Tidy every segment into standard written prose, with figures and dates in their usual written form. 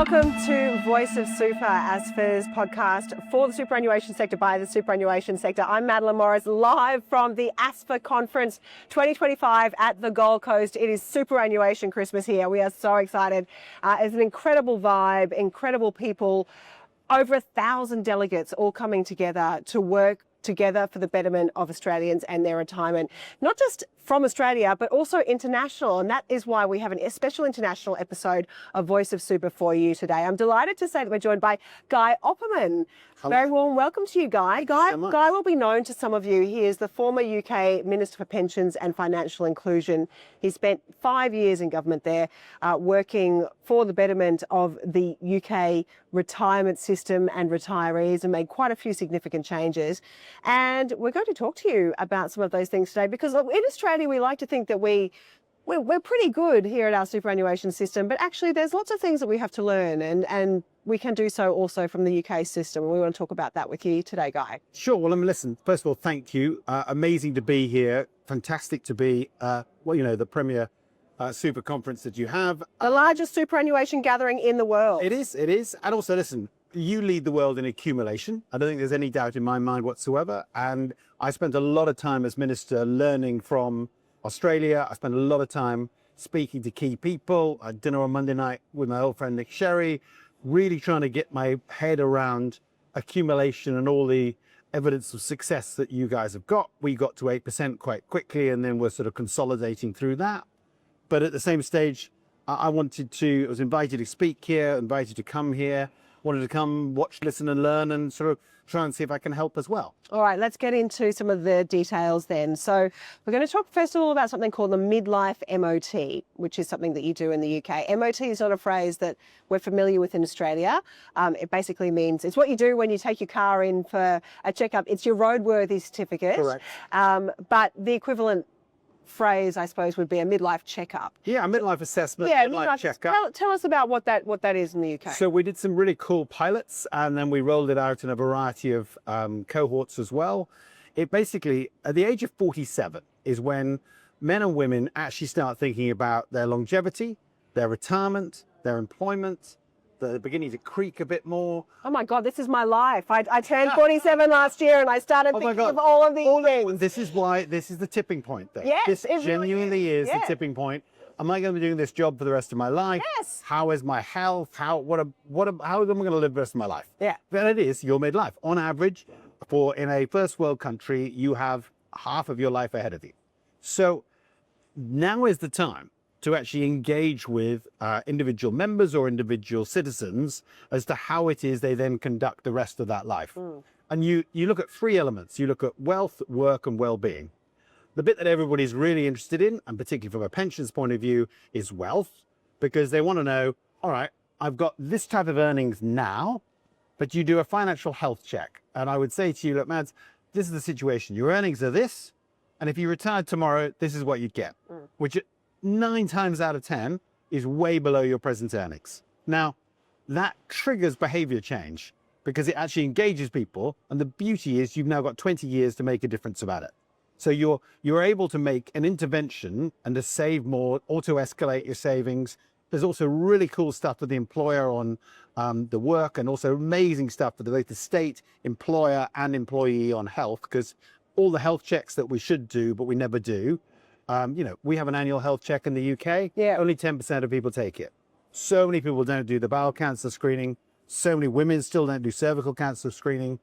Welcome to Voice of Super, ASFA's podcast for the superannuation sector by the superannuation sector. I'm Madeleine Morris, live from the ASFA Conference 2025 at the Gold Coast. It is superannuation Christmas here. We are so excited. It's an incredible vibe, incredible people, over 1,000 delegates all coming together to work together for the betterment of Australians and their retirement, not just from Australia, but also international. And that is why we have a special international episode of Voice of Super for you today. I'm delighted to say that we're joined by Guy Opperman. Hello. Very warm welcome to you, Guy. Guy will be known to some of you. He is the former UK Minister for Pensions and Financial Inclusion. He spent 5 years in government there, working for the betterment of the UK retirement system and retirees, and made quite a few significant changes. And we're going to talk to you about some of those things today, because in Australia, we like to think that we're pretty good here at our superannuation system, but actually there's lots of things that we have to learn, and we can do so also from the UK system. We want to talk about that with you today, Guy. Sure. Well, listen, first of all, thank you. Amazing to be here. Fantastic to be, the premier super conference that you have. The largest superannuation gathering in the world. It is. And also, listen, you lead the world in accumulation. I don't think there's any doubt in my mind whatsoever. And I spent a lot of time as minister learning from Australia. I spent a lot of time speaking to key people. I had dinner on Monday night with my old friend Nick Sherry, really trying to get my head around accumulation and all the evidence of success that you guys have got. We got to 8% quite quickly, and then we're sort of consolidating through that. But at the same stage, I was invited to speak here, invited to come here, wanted to come watch, listen and learn, and sort of try and see if I can help as well. All right, let's get into some of the details then. So we're going to talk first of all about something called the midlife MOT, which is something that you do in the UK. MOT is not a phrase that we're familiar with in Australia. It basically means it's what you do when you take your car in for a checkup. It's your roadworthy certificate. Correct. But the equivalent phrase, I suppose, would be a midlife checkup. Yeah, a midlife assessment, yeah, midlife checkup. Tell us about what that is in the UK. So we did some really cool pilots, and then we rolled it out in a variety of cohorts as well. It basically, at the age of 47, is when men and women actually start thinking about their longevity, their retirement, their employment. They're beginning to creak a bit more. Oh my God, this is my life. I turned 47 last year, and I started thinking of all of these things. This is why this is the tipping point thing. Yes, this it genuinely is the tipping point. Am I going to be doing this job for the rest of my life? Yes. How is my health? How am I going to live the rest of my life? Yeah. But it is your midlife. On average, in a first world country, you have half of your life ahead of you. So now is the time to actually engage with individual members or individual citizens as to how it is they then conduct the rest of that life. And you look at three elements. You look at wealth, work, and well-being. The bit that everybody's really interested in, and particularly from a pensions point of view, is wealth, because they want to know, all right, I've got this type of earnings now, but you do a financial health check. And I would say to you, look, Mads, this is the situation. Your earnings are this, and if you retired tomorrow, this is what you'd get, which 9 times out of 10 is way below your present earnings. Now, that triggers behavior change because it actually engages people. And the beauty is you've now got 20 years to make a difference about it. So you're able to make an intervention and to save more, auto-escalate your savings. There's also really cool stuff with the employer on the work, and also amazing stuff for the state, employer and employee on health, because all the health checks that we should do, but we never do. We have an annual health check in the UK. Yeah. Only 10% of people take it. So many people don't do the bowel cancer screening. So many women still don't do cervical cancer screening.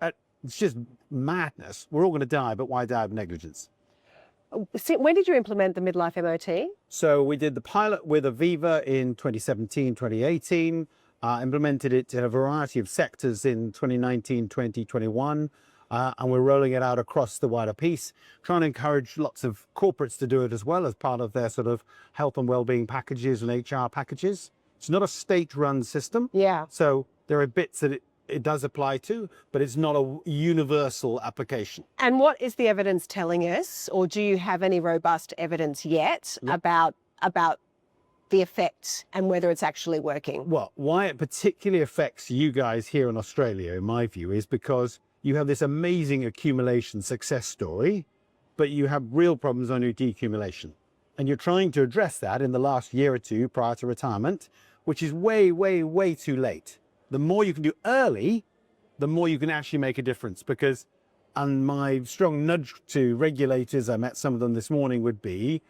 It's just madness. We're all going to die, but why die of negligence? When did you implement the midlife MOT? So we did the pilot with Aviva in 2017, 2018, implemented it in a variety of sectors in 2019, 2021. And we're rolling it out across the wider piece, trying to encourage lots of corporates to do it as well as part of their sort of health and well-being packages and HR packages. It's not a state-run system. Yeah. So there are bits that it does apply to, but it's not a universal application. And what is the evidence telling us, or do you have any robust evidence yet about the effects and whether it's actually working? Well, why it particularly affects you guys here in Australia, in my view, is because you have this amazing accumulation success story, but you have real problems on your decumulation. And you're trying to address that in the last year or two prior to retirement which is way, way, way too late. The more you can do early, the more you can actually make a difference. Because, and my strong nudge to regulators, I met some of them this morning, would be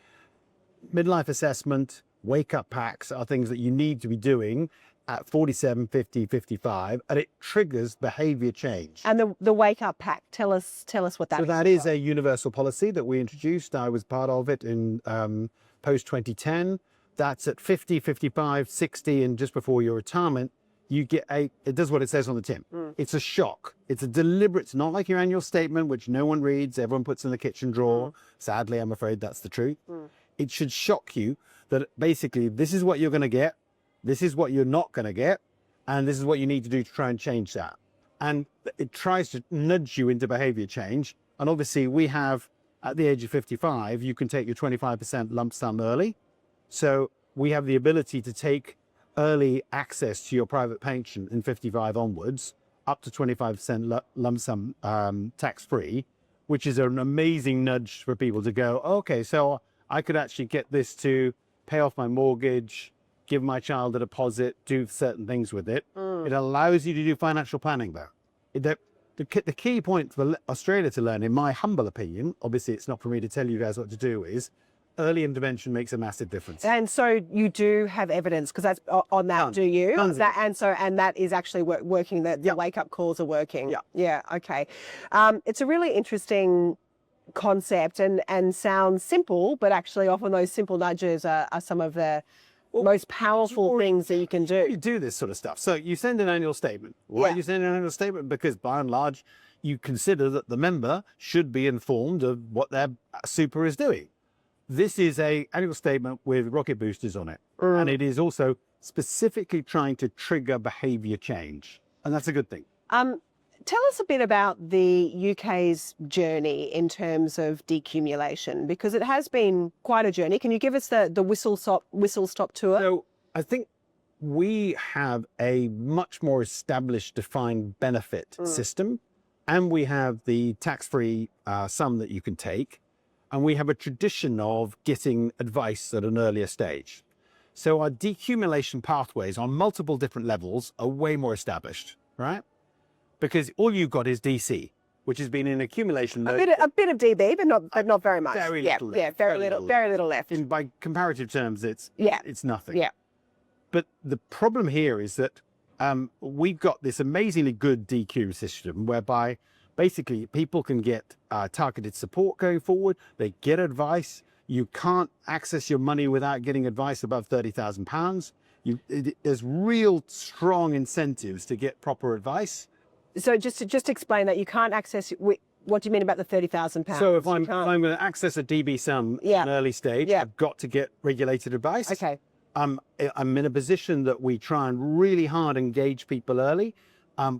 midlife assessment, wake-up packs are things that you need to be doing at 47, 50, 55, and it triggers behavior change. And the wake up pack, tell us what that is. So that is a universal policy that we introduced. I was part of it in post 2010. That's at 50, 55, 60, and just before your retirement, you get it does what it says on the tin. It's a shock. It's a deliberate, it's not like your annual statement, which no one reads, everyone puts in the kitchen drawer. Sadly, I'm afraid that's the truth. It should shock you that basically this is what you're going to get, this is what you're not going to get, and this is what you need to do to try and change that. And it tries to nudge you into behavior change. And obviously we have, at the age of 55, you can take your 25% lump sum early. So we have the ability to take early access to your private pension in 55 onwards, up to 25% lump sum tax-free, which is an amazing nudge for people to go, okay, so I could actually get this to pay off my mortgage, give my child a deposit, do certain things with it. It allows you to do financial planning, though. The key point for Australia to learn, in my humble opinion, obviously it's not for me to tell you guys what to do, is early intervention makes a massive difference. And so you do have evidence, because that's on that, Tons. do you? Tons of That, and that is actually working, that the wake-up calls are working. Yeah, okay. It's a really interesting concept and sounds simple, but actually often those simple nudges are some of the most powerful things that you can do. You do this sort of stuff. So you send an annual statement. Why do you send an annual statement? Because by and large, you consider that the member should be informed of what their super is doing. This is an annual statement with rocket boosters on it. And it is also specifically trying to trigger behavior change. And that's a good thing. Tell us a bit about the UK's journey in terms of decumulation, because it has been quite a journey. Can you give us the whistle stop tour? So I think we have a much more established, defined benefit system, and we have the tax-free sum that you can take, and we have a tradition of getting advice at an earlier stage. So our decumulation pathways on multiple different levels are way more established, right? Because all you've got is DC, which has been in accumulation mode. A bit of DB, but not very much. Very little left. Yeah, very little left. By comparative terms, it's nothing. Yeah. But the problem here is that we've got this amazingly good DQ system whereby basically people can get targeted support going forward. They get advice. You can't access your money without getting advice above £30,000. There's real strong incentives to get proper advice. So just explain that you can't access. What do you mean about the £30,000? So if I'm going to access a DB sum at an early stage, I've got to get regulated advice. Okay. I'm in a position that we try and really hard engage people early.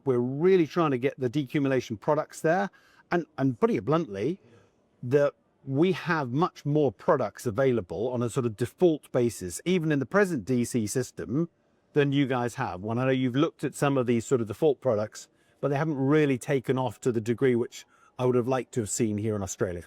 We're really trying to get the decumulation products there. And putting it bluntly, we have much more products available on a sort of default basis, even in the present DC system, than you guys have. When I know you've looked at some of these sort of default products, but they haven't really taken off to the degree which I would have liked to have seen here in Australia.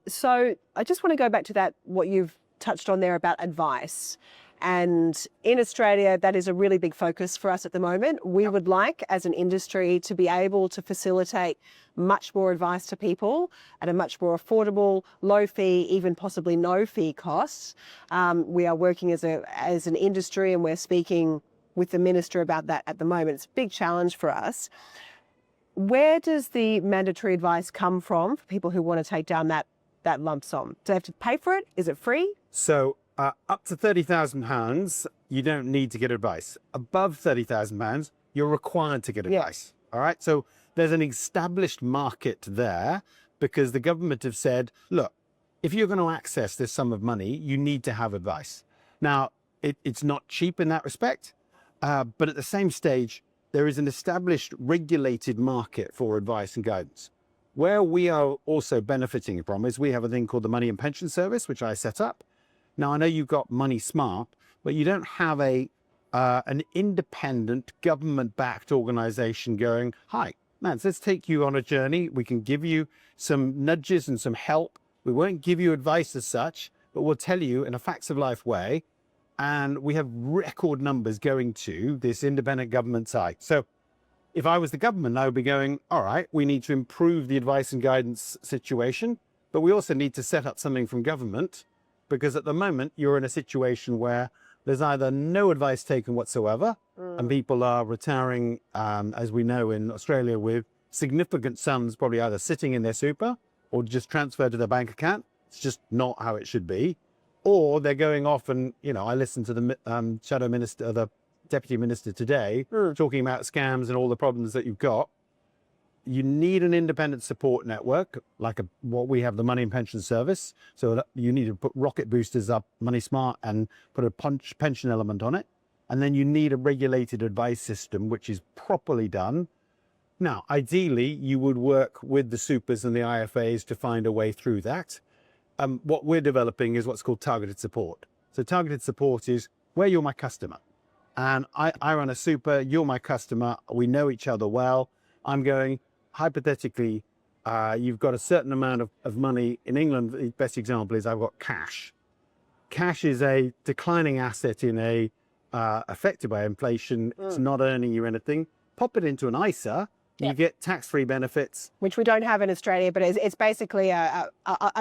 So I just want to go back to that, what you've touched on there about advice. And in Australia, that is a really big focus for us at the moment. We would like, as an industry, to be able to facilitate much more advice to people at a much more affordable, low fee, even possibly no fee costs. We are working as an industry, and we're speaking with the Minister about that at the moment. It's a big challenge for us. Where does the mandatory advice come from for people who want to take down that lump sum? Do they have to pay for it? Is it free? So up to £30,000, you don't need to get advice. Above £30,000, you're required to get advice. All right. So there's an established market there because the government have said, look, if you're going to access this sum of money, you need to have advice. Now, it's not cheap in that respect, but at the same stage, there is an established regulated market for advice and guidance. Where we are also benefiting from is we have a thing called the Money and Pension Service, which I set up. Now, I know you've got Money Smart, but you don't have an independent government-backed organization going, hi, man, let's take you on a journey. We can give you some nudges and some help. We won't give you advice as such, but we'll tell you in a facts of life way And we have record numbers going to this independent government side. So if I was the government, I would be going, all right, we need to improve the advice and guidance situation, but we also need to set up something from government, because at the moment you're in a situation where there's either no advice taken whatsoever, and people are retiring, as we know in Australia, with significant sums probably either sitting in their super or just transferred to their bank account. It's just not how it should be. Or they're going off and, I listened to the shadow minister, the deputy minister today, talking about scams and all the problems that you've got. You need an independent support network, like what we have, the Money and Pension Service. So that you need to put rocket boosters up, Money Smart, and put a pension element on it. And then you need a regulated advice system, which is properly done. Now, ideally, you would work with the supers and the IFAs to find a way through that. What we're developing is what's called targeted support. So targeted support is where you're my customer. And I run a super, you're my customer, we know each other well. I'm going, hypothetically, you've got a certain amount of money. In England, the best example is I've got cash. Cash is a declining asset affected by inflation. It's not earning you anything. Pop it into an ISA, you get tax-free benefits. Which we don't have in Australia, but it's basically a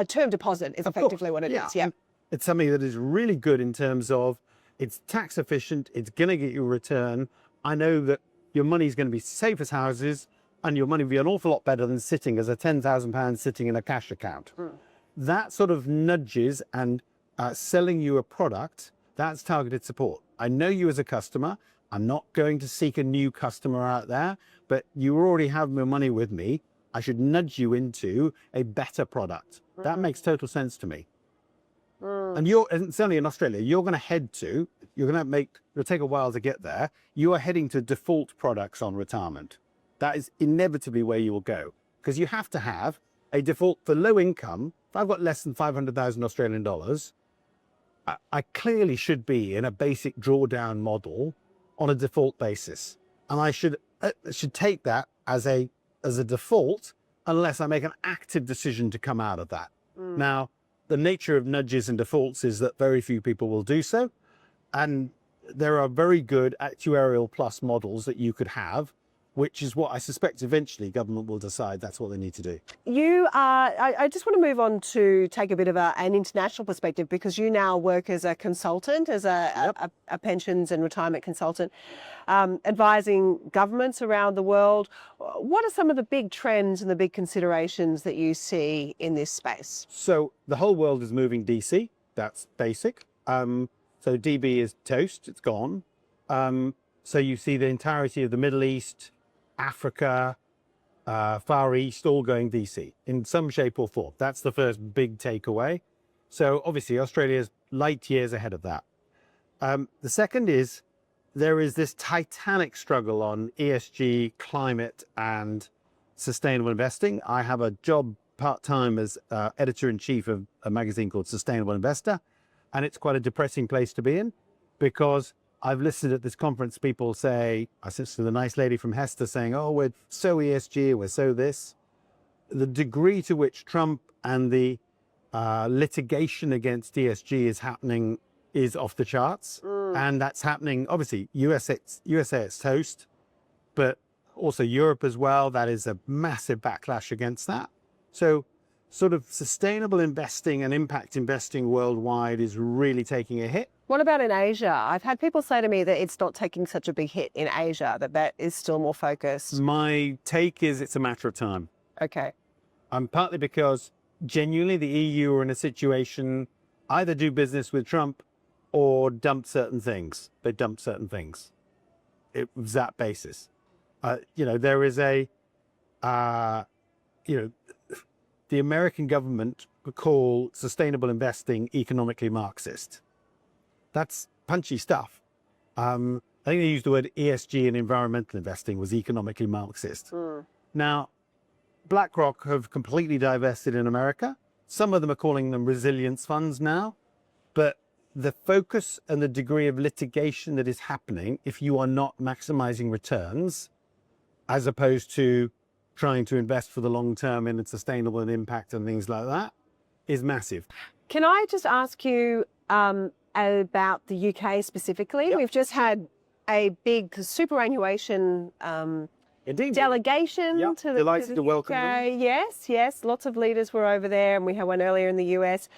term deposit is effectively what it is. Yeah. It's something that is really good in terms of it's tax efficient, it's going to get you a return. I know that your money is going to be safe as houses, and your money will be an awful lot better than sitting as a £10,000 sitting in a cash account. That sort of nudges and selling you a product, that's targeted support. I know you as a customer. I'm not going to seek a new customer out there, but you already have your money with me. I should nudge you into a better product. That makes total sense to me. And certainly in Australia, you're going to it'll take a while to get there. You are heading to default products on retirement. That is inevitably where you will go, because you have to have a default for low income. If I've got less than 500,000 Australian dollars, I clearly should be in a basic drawdown model on a default basis. And I should take that as a default unless I make an active decision to come out of that. Now, the nature of nudges and defaults is that very few people will do so. And there are very good actuarial plus models that you could have, which is what I suspect eventually government will decide that's what they need to do. I just want to move on to take a bit of an international perspective, because you now work as a consultant, as a pensions and retirement consultant, advising governments around the world. What are some of the big trends and the big considerations that you see in this space? So the whole world is moving DC, that's basic. So DB is toast, it's gone. So you see the entirety of the Middle East, Africa, Far East, all going DC in some shape or form. That's the first big takeaway. So obviously Australia's light years ahead of that. The second is there is this titanic struggle on ESG, climate, and sustainable investing. I have a job part-time as editor-in-chief of a magazine called Sustainable Investor, and it's quite a depressing place to be in, because I've listened at this conference, people say, I listened to the nice lady from Hester saying, oh, we're so ESG, we're so this. The degree to which Trump and the litigation against ESG is happening is off the charts. And that's happening, obviously, USA it's toast, but also Europe as well. That is a massive backlash against that. So sort of sustainable investing and impact investing worldwide is really taking a hit. What about in Asia? I've had people say to me that it's not taking such a big hit in Asia, that is still more focused. My take is it's a matter of time. Okay. Partly because genuinely the EU are in a situation, either do business with Trump or dump certain things. They dumped certain things. It was that basis. There is the American government call sustainable investing economically Marxist. That's punchy stuff. I think they used the word ESG and environmental investing was economically Marxist. Now, BlackRock have completely divested in America. Some of them are calling them resilience funds now, but the focus and the degree of litigation that is happening, if you are not maximizing returns, as opposed to trying to invest for the long term in sustainable and impact and things like that, is massive. Can I just ask you, about the UK specifically. Yep. We've just had a big superannuation Indeed. delegation Yep. to the, Delighted to the to welcome UK. them. Yes. Lots of leaders were over there, and we had one earlier in the US.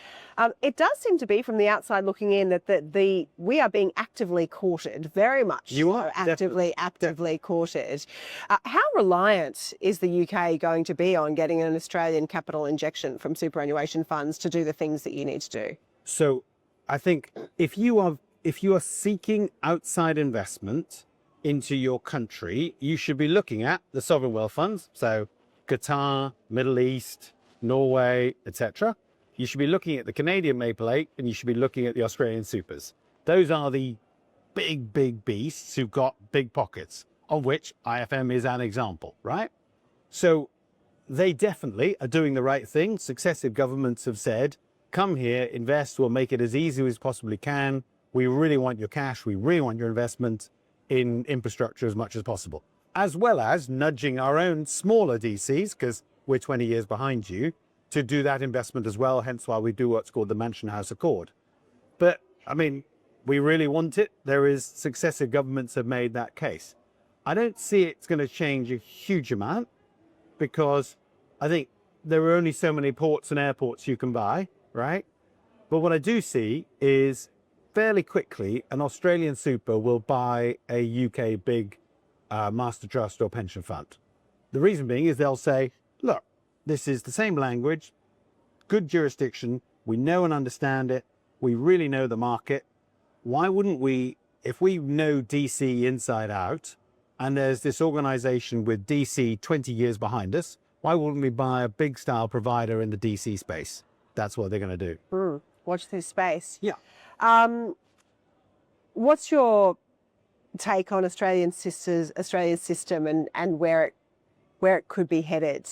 It does seem to be, from the outside looking in, that we are being actively courted, very much. You are, actively courted. How reliant is the UK going to be on getting an Australian capital injection from superannuation funds to do the things that you need to do? So I think if you are seeking outside investment into your country, you should be looking at the sovereign wealth funds, so Qatar, Middle East, Norway, etc. You should be looking at the Canadian Maple 8, and you should be looking at the Australian supers. Those are the big beasts who've got big pockets, of which IFM is an example, right? So they definitely are doing the right thing. Successive governments have said, come here, invest, we'll make it as easy as possibly can. We really want your cash, we really want your investment in infrastructure as much as possible, as well as nudging our own smaller DCs, because we're 20 years behind you, to do that investment as well, hence why we do what's called the Mansion House Accord. But, I mean, we really want it. Successive governments have made that case. I don't see it's going to change a huge amount, because I think there are only so many ports and airports you can buy, right? But what I do see is fairly quickly, an Australian super will buy a UK big master trust or pension fund. The reason being is they'll say, look, this is the same language, good jurisdiction, we know and understand it, we really know the market. Why wouldn't we, if we know DC inside out, and there's this organization with DC 20 years behind us, why wouldn't we buy a big style provider in the DC space? That's what they're going to do. Watch this space. Yeah. What's your take on Australian system and where it could be headed?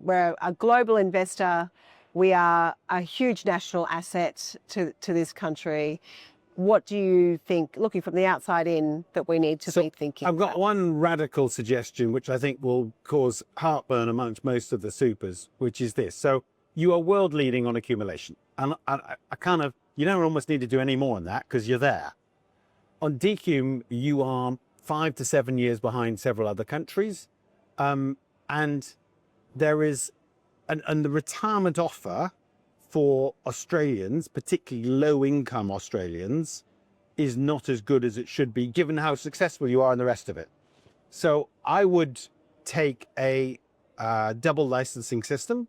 We're a global investor. We are a huge national asset to this country. What do you think, looking from the outside in, that we need to be thinking I've got about? one radical suggestion, which I think will cause heartburn amongst most of the supers, which is this. So you are world leading on accumulation. And I kind of, you don't almost need to do any more on that because you're there. On decum, you are 5 to 7 years behind several other countries. And there is, and the retirement offer for Australians, particularly low-income Australians, is not as good as it should be, given how successful you are in the rest of it. So I would take a double licensing system.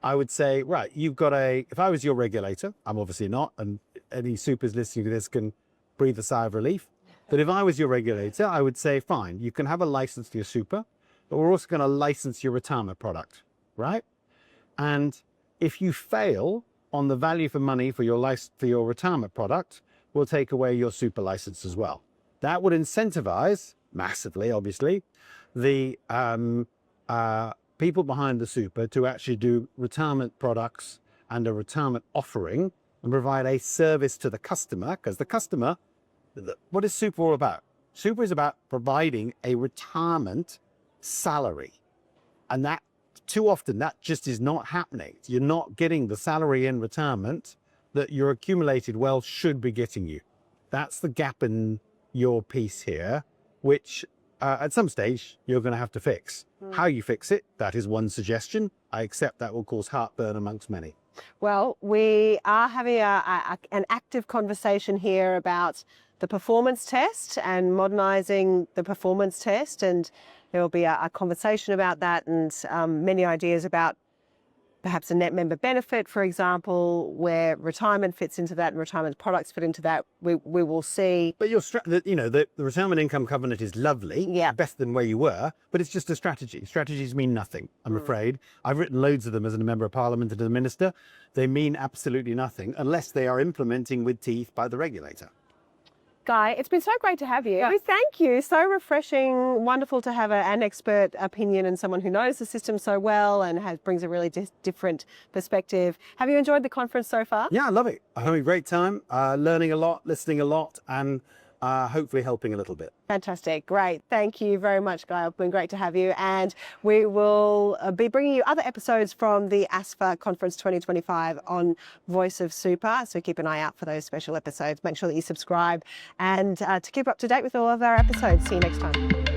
I would say, right, you've got if I was your regulator, I'm obviously not, and any supers listening to this can breathe a sigh of relief. But if I was your regulator, I would say, fine, you can have a license for your super, but we're also going to license your retirement product, right? And if you fail on the value for money for your retirement product, we'll take away your super license as well. That would incentivize massively, obviously, the people behind the super to actually do retirement products and a retirement offering and provide a service to the customer, because the customer, what is super all about? Super is about providing a retirement salary. And that too often, that just is not happening. You're not getting the salary in retirement that your accumulated wealth should be getting you. That's the gap in your piece here, which at some stage you're going to have to fix. How you fix it, that is one suggestion. I accept that will cause heartburn amongst many. Well, we are having an active conversation here about the performance test and modernising the performance test, and there will be a conversation about that and many ideas about perhaps a net member benefit, for example, where retirement fits into that and retirement products fit into that. We will see. But the retirement income covenant is lovely, better than where you were, but it's just a strategy. Strategies mean nothing, I'm afraid. I've written loads of them as a member of parliament and as a minister. They mean absolutely nothing unless they are implementing with teeth by the regulator. Guy, it's been so great to have you. Yeah. Thank you. So refreshing. Wonderful to have an expert opinion and someone who knows the system so well and brings a really different perspective. Have you enjoyed the conference so far? Yeah, I love it. I'm having a great time, learning a lot, listening a lot, and hopefully helping a little bit. Fantastic. Great. Thank you very much, Guy. It's been great to have you. And we will be bringing you other episodes from the ASFA Conference 2025 on Voice of Super. So keep an eye out for those special episodes. Make sure that you subscribe and to keep up to date with all of our episodes. See you next time.